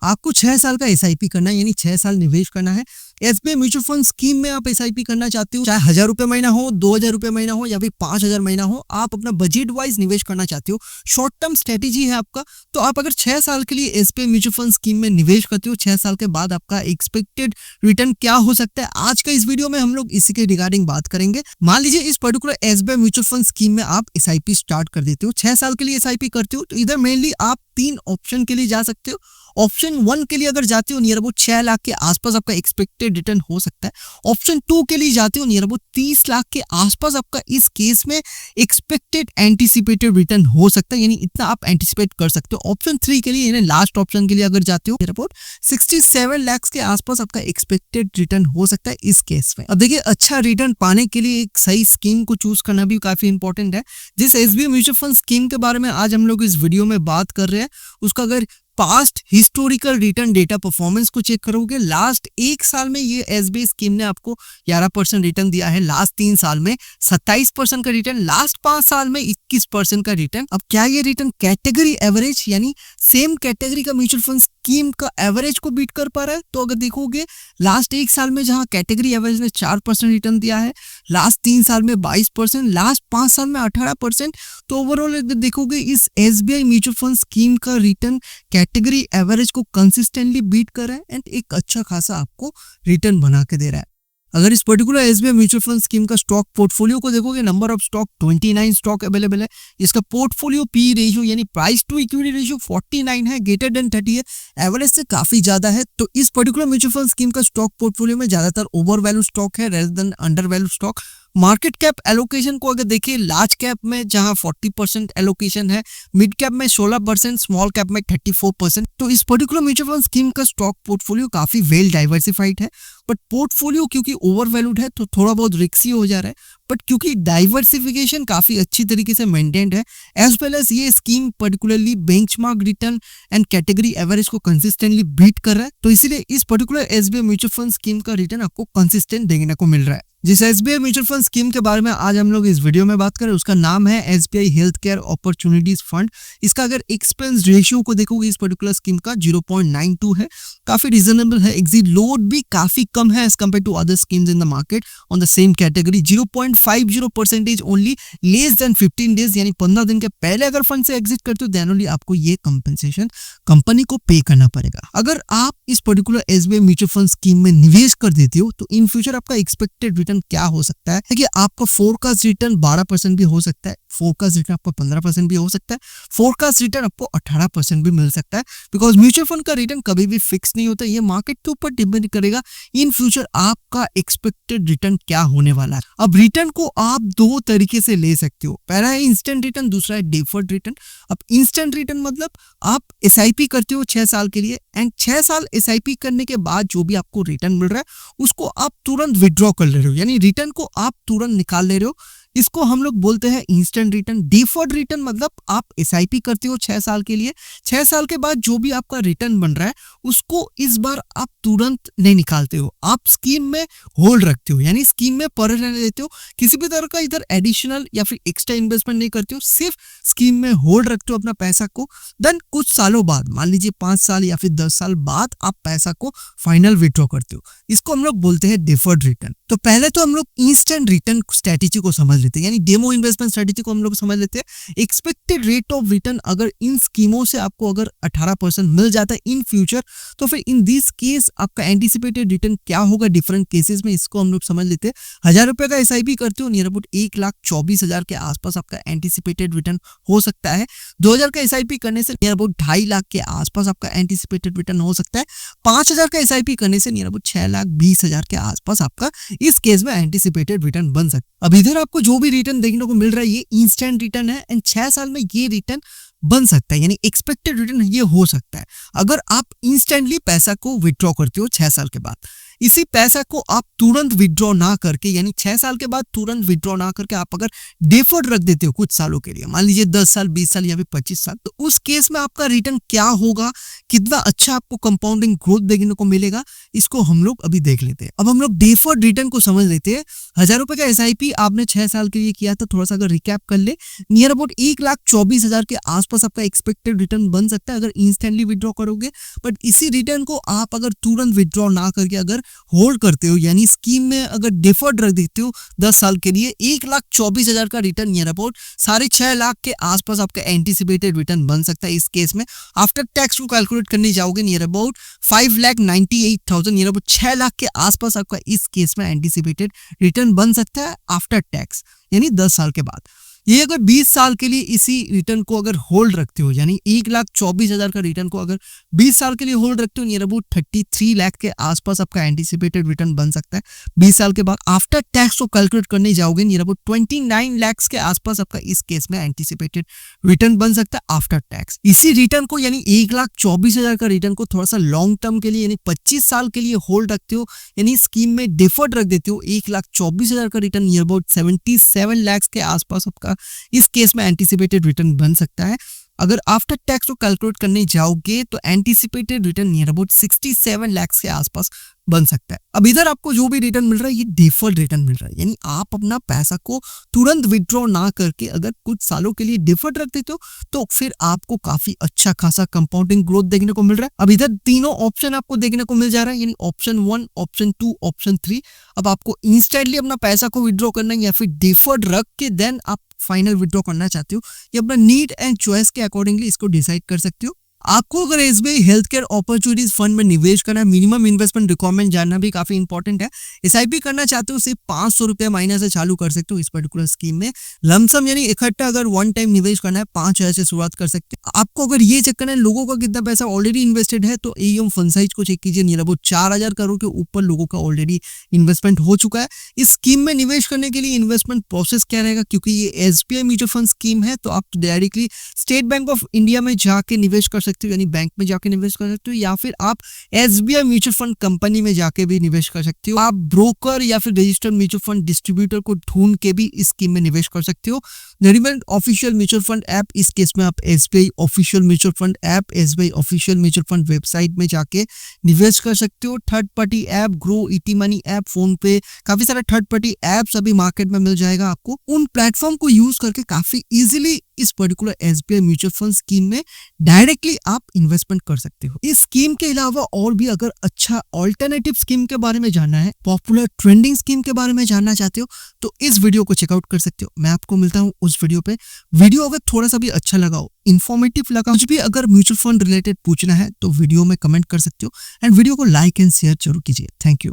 आपको 6 साल का एसआईपी करना है, यानी 6 साल निवेश करना है। एसबीआई म्यूचुअल फंड स्कीम में आप एसआईपी करना चाहते हो, चाहे 1000 रुपए महीना हो, 2000 रुपए महीना हो या फिर 5000 महीना हो, आप अपना बजट वाइज निवेश करना चाहते हो, शॉर्ट टर्म स्ट्रेटेजी है आपका। तो आप अगर 6 साल के लिए एसबीआई म्यूचुअल फंड स्कीम में निवेश करते हो, 6 साल के बाद आपका एक्सपेक्टेड रिटर्न क्या हो सकता है, आज का इस वीडियो में हम लोग इसी के रिगार्डिंग बात करेंगे। मान लीजिए इस particular SBI mutual fund scheme में आप एसआईपी स्टार्ट कर देते हो, 6 साल के लिए एसआईपी करते हो, तो इधर मेनली आप 3 ऑप्शन के लिए जा सकते हो। ऑप्शन 1 के लिए अगर जाते हो नियर अबाउट 6 लाख के आसपास आपका एक्सपेक्टेड रिटर्न हो सकता है। ऑप्शन 2 के लिए जाते हो नियर अबाउट 30 लाख के आसपास आपका इस केस में एक्सपेक्टेड एंटिसिपेटेड रिटर्न हो सकता है, यानी इतना आप एंटिसिपेट कर सकते हो। ऑप्शन 3 के लिए, यानी लास्ट ऑप्शन के लिए अगर जाते हो नियर अबाउट 67 लाख के आसपास आपका एक्सपेक्टेड रिटर्न हो सकता है इस केस में। अब देखिए, अच्छा रिटर्न पाने के लिए एक सही स्कीम को चूज करना भी काफी इंपॉर्टेंट है। जिस एसबीआई म्यूचुअल फंड स्कीम के बारे में आज हम लोग इस वीडियो में बात कर रहे हैं, उसका अगर past historical return data performance को चेक करोगे, लास्ट 1 साल में ये एसबीआई स्कीम ने आपको 11% रिटर्न दिया है, लास्ट 3 साल में 27% का रिटर्न, लास्ट 5 साल में 21% का रिटर्न। अब क्या ये रिटर्न कैटेगरी एवरेज यानी सेम कैटेगरी का म्यूचुअल फंड स्कीम का एवरेज को बीट कर पा रहा है? तो अगर देखोगे लास्ट 1 साल में जहां कैटेगरी एवरेज ने 4% रिटर्न दिया है, लास्ट 3 साल में 22%, लास्ट 5 साल में 18%, तो ओवरऑल देखोगे इस एसबीआई म्यूचुअल फंड स्कीम का रिटर्न कैटेगरी एवरेज को कंसिस्टेंटली बीट कर रहा है एंड एक अच्छा खासा आपको रिटर्न बना के दे रहा है। अगर इस particular SBI mutual fund scheme का स्टॉक पोर्टफोलियो को देखोगे, number of stock 29 stock available है। इसका पोर्टफोलियो पी रेशियो यानी प्राइस टू इक्विटी रेशियो 49 है, ग्रेटर देन 30 है, एवरेज से काफी ज्यादा है। तो इस पर्टिकुलर म्यूचुअल फंड स्कीम का स्टॉक पोर्टफोलियो में ज्यादातर ओवर वैल्यू स्टॉक है rather than under value stock. Market cap allocation को अगर देखिए, लार्ज कैप में जहां 40% एलोकेशन है, मिड कैप में 16%, स्मॉल कैप में 34%। तो इस पर्टिकुलर म्यूचुअल फंड स्कीम का स्टॉक पोर्टफोलियो काफी वेल डाइवर्सिफाइड है, बट पोर्टफोलियो क्योंकि ओवर वैल्यूड है तो थोड़ा बहुत रिस्की हो जा रहा है, बट क्योंकि डाइवर्सिफिकेशन काफी अच्छी तरीके से मेंटेन्ड है, एज वेल एज ये scheme particularly benchmark return and category average को कंसिस्टेंटली बीट कर रहा है, तो इसीलिए इस particular SBI mutual fund scheme का रिटर्न आपको कंसिस्टेंट देखने को मिल रहा है। जिस एसबीआई म्यूचुअल फंड स्कीम के बारे में आज हम लोग इस वीडियो में बात करें, उसका नाम है SBI health care opportunities fund. इसका अगर एक्सपेंस रेशियो को देखोगे इस पर्टिकुलर स्कीम का 0.92 है, काफी रिजनेबल है। एग्जिट लोड भी काफी कम है as compare to other schemes in the market on the same category, 0.50% only, less than 15 days, यानी 15 दिन के पहले अगर फंड से एग्जिट करते हो देन ओनली आपको ये कंपनसेशन कंपनी को पे करना पड़ेगा। अगर आप इस particular SBI mutual fund scheme में निवेश कर देते हो तो इन फ्यूचर आपका एक्सपेक्टेड रिटर्न क्या हो सकता है कि आपका फोरकास्ट रिटर्न 12% भी हो सकता है, फोरकास्ट रिटर्न आपको 15% भी हो सकता है, फोरकास्ट रिटर्न आपको 18% भी मिल सकता है, बिकॉज म्यूचुअल फंड का रिटर्न कभी भी फिक्स नहीं होता, ये मार्केट के ऊपर डिपेंड करेगा इन फ्यूचर आपका एक्सपेक्टेड रिटर्न क्या होने वाला है। अब रिटर्न को आप 2 तरीके से ले सकते हो, पहला है इंस्टेंट रिटर्न, दूसरा है डिफर्ड रिटर्न। अब इंस्टेंट रिटर्न मतलब आप एसआईपी करते हो 6 साल के लिए एंड 6 साल एसआईपी करने के बाद जो भी आपको रिटर्न मिल रहा है उसको आप तुरंत विड्रॉ कर ले रहे हो, यानी रिटर्न को आप तुरंत निकाल ले रहे हो, इसको हम लोग बोलते हैं इंस्टेंट रिटर्न। डिफर्ड रिटर्न मतलब आप एसआईपी करते हो 6 साल के लिए, 6 साल के बाद जो भी आपका रिटर्न बन रहा है उसको इस बार आप तुरंत नहीं निकालते हो, आप स्कीम में होल्ड रखते हो, यानी स्कीम में पड़े रहने देते हो, किसी भी तरह का इधर एडिशनल या फिर एक्स्ट्रा इन्वेस्टमेंट नहीं करते हो, सिर्फ स्कीम में होल्ड रखते हो अपना पैसा को। देन कुछ सालों बाद, मान लीजिए 5 साल या फिर 10 साल बाद आप पैसा को फाइनल विड्रॉ करते हो, इसको हम लोग बोलते हैं डिफर्ड रिटर्न। तो पहले तो हम लोग इंस्टेंट रिटर्न स्ट्रेटेजी को समझ लेते हैं, यानी डेमो इन्वेस्टमेंट स्ट्रेटेजी को हम लोग समझ लेते हैं। एक्सपेक्टेड रेट ऑफ रिटर्न अगर इन स्कीमों से आपको अगर 18% मिल जाता है इन फ्यूचर, तो फिर इन दिस केस आपका एंटिसिपेटेड रिटर्न क्या होगा डिफरेंट केसेस में, इसको हम लोग समझ लेते हैं। 1000 रुपए का एसआईपी करते हो नियर अबाउट 1,24,000 के आसपास आपका एंटिसिपेटेड रिटर्न हो सकता है। 2000 का एसआईपी करने से नियर अबाउट 2.5 लाख के आसपास आपका एंटिसिपेटेड रिटर्न हो सकता है। 5000 का एसआईपी करने से नियर अबाउट 6,20,000 के आसपास आपका इस केस में एंटिसिपेटेड रिटर्न बन सकता है। अब इधर आपको जो भी रिटर्न देखने को मिल रहा है ये इंस्टेंट रिटर्न है एंड 6 साल में ये रिटर्न बन सकता है, यानी एक्सपेक्टेड रिटर्न ये हो सकता है अगर आप इंस्टेंटली पैसा को विड्रॉ करते हो 6 साल के बाद। इसी पैसा को आप तुरंत विड्रॉ ना करके, यानी 6 साल के बाद तुरंत विड्रॉ ना करके आप अगर डिफर्ड रख देते हो कुछ सालों के लिए, मान लीजिए 10 साल, 20 साल या फिर 25 साल, तो उस केस में आपका रिटर्न क्या होगा, कितना अच्छा आपको कंपाउंडिंग ग्रोथ देखने को मिलेगा, इसको हम लोग अभी देख लेते हैं। अब हम लोग डेफर्ड रिटर्न को समझ लेते हैं। 1000 रुपए का एसआईपी आपने 6 साल के लिए किया था, थोड़ा सा अगर रिकैप कर ले, नियर अबाउट 1,24,000 के आसपास आपका एक्सपेक्टेड रिटर्न बन सकता है अगर इंस्टेंटली विड्रॉ करोगे। बट इसी रिटर्न को आप अगर तुरंत विड्रॉ ना करके अगर होल्ड करते हो, यानी स्कीम में अगर डिफर्ड रख देते हो 10 साल के लिए, 1,24,000 का रिटर्न नियर अबाउट 6.5 लाख के आसपास आपका एंटीसिपेटेड रिटर्न बन सकता है। इस केस में आफ्टर टैक्स को कैलकुलेट करने जाओगे near about 5,98,000, near about 6 lakh के आसपास आपका इस केस में एंटीसिपेटेड रिटर्न बन सकता है आफ्टर टैक्स, यानी 10 साल के बाद। ये अगर 20 साल के लिए इसी रिटर्न को अगर होल्ड रखते हो, यानी 1,24,000 का रिटर्न को अगर 20 साल के लिए होल्ड रखते हो, नियर अबाउट 33 लाख के आसपास आपका एंटीसिपेटेड रिटर्न बन सकता है 20 साल के बाद। आफ्टर टैक्स को कैलकुलेट करने जाओगे नियर अबाउट 29 लाख के आसपास आपका इस केस में एंटीसिपेटेड रिटर्न बन सकता है आफ्टर टैक्स। इसी रिटर्न को, यानी 1,24,000 का रिटर्न को थोड़ा सा लॉन्ग टर्म के लिए, यानी 25 साल के लिए होल्ड रखते हो, यानी स्कीम में डिफर्ड रख देते हो, 1,24,000 का रिटर्न नियर अबाउट 77 लाख के आसपास आपका इस केस में एंटीसिपेटेड रिटर्न बन सकता है। अगर आफ्टर टैक्स को कैलकुलेट करने जाओगे तो anticipated return near about 67 lakh के आसपास बन सकता है। अब इधर आपको जो भी रिटर्न मिल रहा है ये डिफर्ड रिटर्न मिल रहा है, यानी आप अपना पैसा को तुरंत विड्रॉ ना करके अगर कुछ सालों के लिए डिफर्ड रख देते हो तो फिर आपको काफी अच्छा खासा कंपाउंडिंग ग्रोथ देखने को मिल रहा है। अब इधर तीनों ऑप्शन आपको देखने को मिल जा रहा है, यानी ऑप्शन 1, ऑप्शन 2, ऑप्शन 3। अब आपको इंस्टेंटली अपना पैसा को विड्रॉ करना है या फिर डिफर्ड रख के देन आप फाइनल विड्रॉ करना चाहते हो, या अपना नीड एंड चॉइस के अकॉर्डिंगली इसको डिसाइड कर सकते हो। आपको अगर SBI health care opportunities fund में निवेश करना है, मिनिमम इन्वेस्टमेंट रिक्वायरमेंट जानना भी काफी इंपॉर्टेंट है। एसआईपी करना चाहते हो सिर्फ 500 रुपया महीना से चालू कर सकते हो इस पर्टिकुलर स्कीम में। लमसम यानी इकट्ठा अगर वन टाइम निवेश करना है 5,000 से शुरुआत कर सकते हो। आपको अगर ये चेक करना है लोगों का कितना पैसा ऑलरेडी इन्वेस्टेड है, तो एयूएम फंड साइज को चेक कीजिए, नियर अबाउट 4,000 करोड़ के ऊपर लोगों का ऑलरेडी इन्वेस्टमेंट हो चुका है। इस स्कीम में निवेश करने के लिए इन्वेस्टमेंट प्रोसेस क्या रहेगा, क्योंकि ये एसबीआई म्यूचुअल फंड स्कीम है तो आप directly state bank of India में जाके निवेश कर सकते हो, यानी बैंक में जाके निवेश कर सकते हो, या फिर आप एसबीआई म्यूचुअल फंड कंपनी में जाके भी निवेश कर सकते हो। आप ब्रोकर या फिर रजिस्टर्ड म्यूचुअल फंड डिस्ट्रीब्यूटर को ढूंढ के भी इस स्कीम में निवेश कर सकते हो। Relevant official mutual fund app, इस केस में आप SBI official mutual fund app, SBI official mutual fund website में जाके निवेश कर सकते हो। Third party app, grow, ET money app, phone पे, काफी सारे थर्ड पार्टी ऐप्स अभी मार्केट में मिल जाएगा आपको। उन प्लेटफॉर्म को यूज करके काफी इजीली इस particular SBI mutual fund scheme में डायरेक्टली आप इन्वेस्टमेंट कर सकते हो। इस स्कीम के अलावा और भी अगर अच्छा ऑल्टरनेटिव स्कीम के बारे में जानना है, पॉपुलर ट्रेंडिंग स्कीम के बारे में जानना चाहते हो, तो इस वीडियो को चेकआउट कर सकते हो। मैं आपको मिलता हूँ उस वीडियो पे। वीडियो अगर थोड़ा सा भी अच्छा लगा हो, इन्फॉर्मेटिव लगा, कुछ भी अगर म्यूचुअल फंड रिलेटेड पूछना है तो वीडियो में कमेंट कर सकते हो, एंड वीडियो को लाइक एंड शेयर जरूर कीजिए। Thank you.